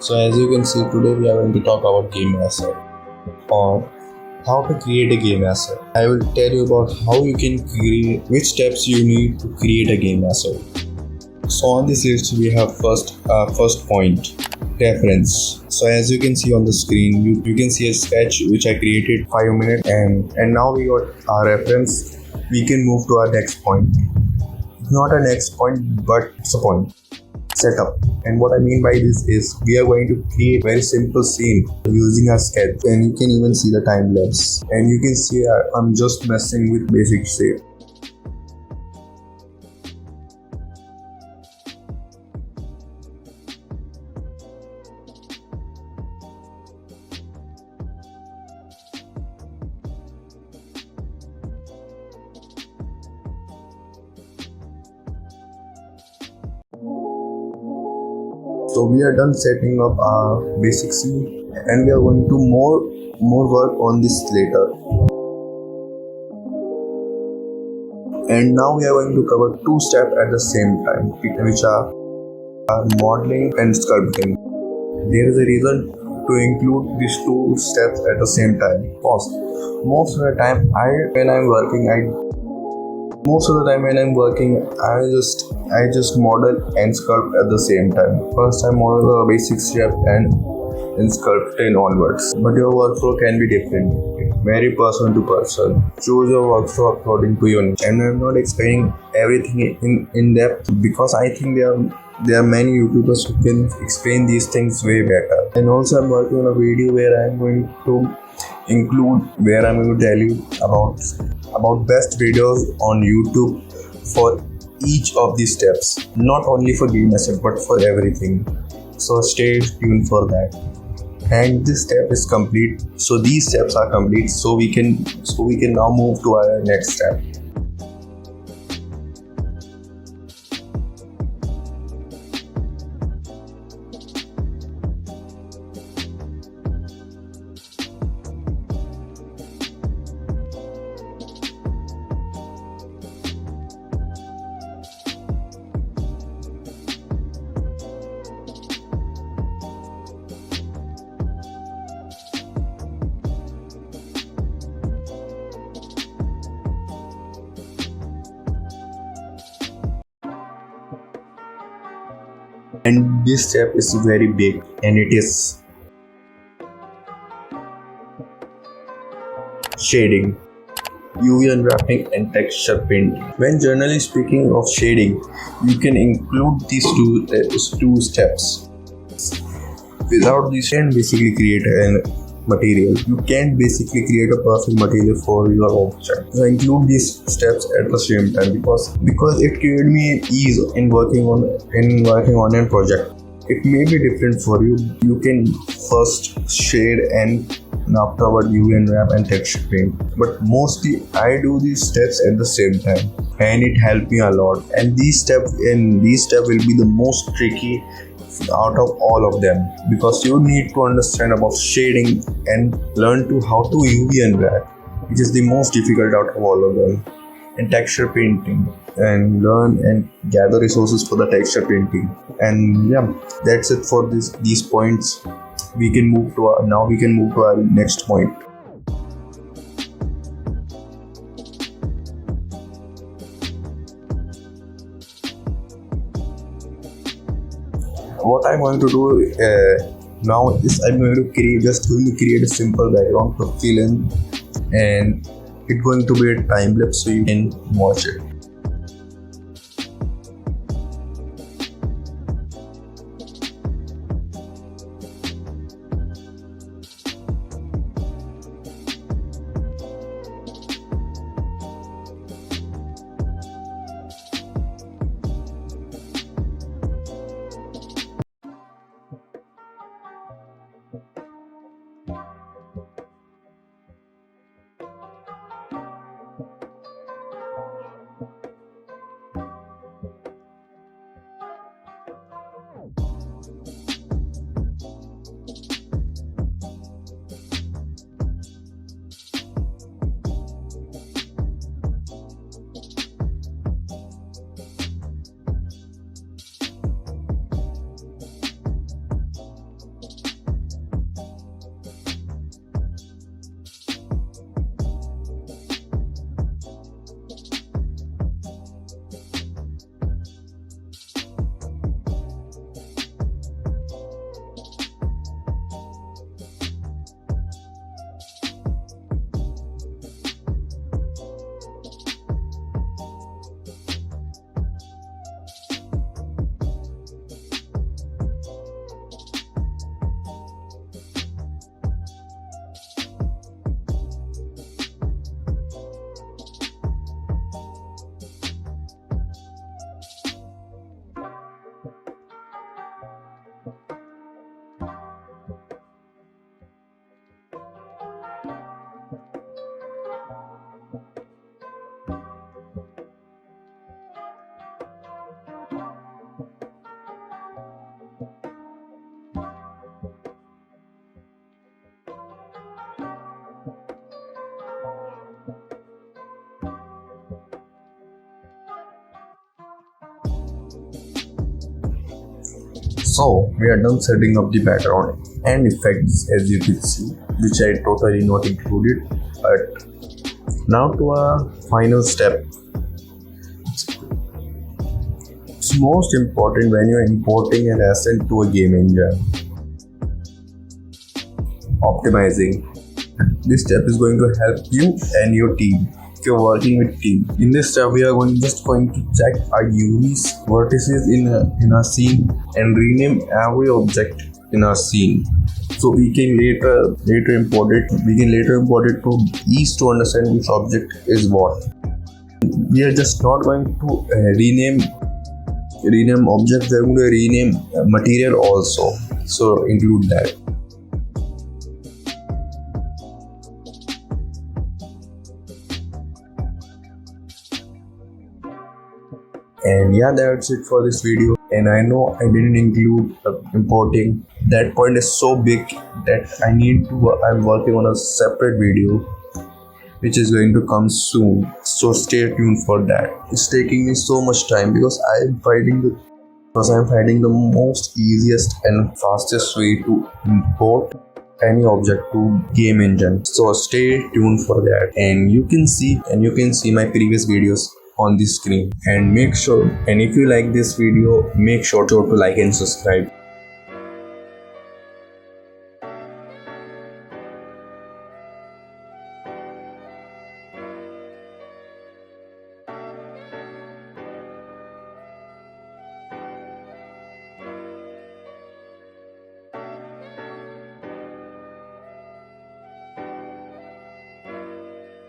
So as you can see, today we are going to talk about game asset or how to create a game asset. I will tell you about how you can create, which steps you need to create a game asset. So on this list we have first point, reference. So as you can see on the screen, you can see a sketch which I created 5 minutes and now we got our reference. We can move to our next point. Not a next point, but it's a point. Setup. And what I mean by this is we are going to create a very simple scene using our sketch, and you can even see the time lapse, and you can see I'm just messing with basic shape. So we are done setting up our basic scene, and we are going to more work on this later. And now we are going to cover two steps at the same time, which are modeling and sculpting. There is a reason to include these two steps at the same time. Because most of the time when I'm working, I just model and sculpt at the same time. First I model the basic step and sculpt 10 onwards. But your workflow can be different, vary person to person. Choose your workflow according to your niche. And I'm not explaining everything in depth because I think there are many YouTubers who can explain these things way better. And also I'm working on a video where I'm going to tell you about best videos on YouTube for each of these steps, not only for game asset but for everything. So stay tuned for that. And this step is complete. So these steps are complete. So we can now move to our next step. And this step is very big, and it is shading, UV unwrapping and texture painting. When generally speaking of shading, you can include these two steps. Without these, you can basically create a material. You can't basically create a perfect material for your object. So include these steps at the same time because it gave me ease in working on a project. It may be different for you. You can first shade and afterward UV unwrap and texture paint. But mostly I do these steps at the same time, and it helped me a lot. And these steps will be the most tricky out of all of them, because you need to understand about shading and learn how to UV unwrap, which is the most difficult out of all of them, and texture painting, and learn and gather resources for the texture painting. And yeah, that's it for these points. We can move to our next point. What I'm going to do now is I'm going to create a simple background to fill in, and it's going to be a time lapse so you can watch it. So we are done setting up the background and effects, as you can see, which I totally not included. But now to our final step. It's most important when you are importing an asset to a game engine. Optimizing. This step is going to help you and your team if you're working with team. In this step, we are just going to check our UVs, vertices in our scene, and rename every object in our scene. So we can later import it. We can later import it to ease to understand which object is what. We are just not going to rename objects. We are going to rename material also. So include that. And yeah, that's it for this video. And I know I didn't include importing. That point is so big that I'm working on a separate video which is going to come soon. So stay tuned for that. It's taking me so much time because I'm finding the most easiest and fastest way to import any object to game engine. So stay tuned for that. And you can see my previous videos on the screen, and if you like this video, make sure to like and subscribe.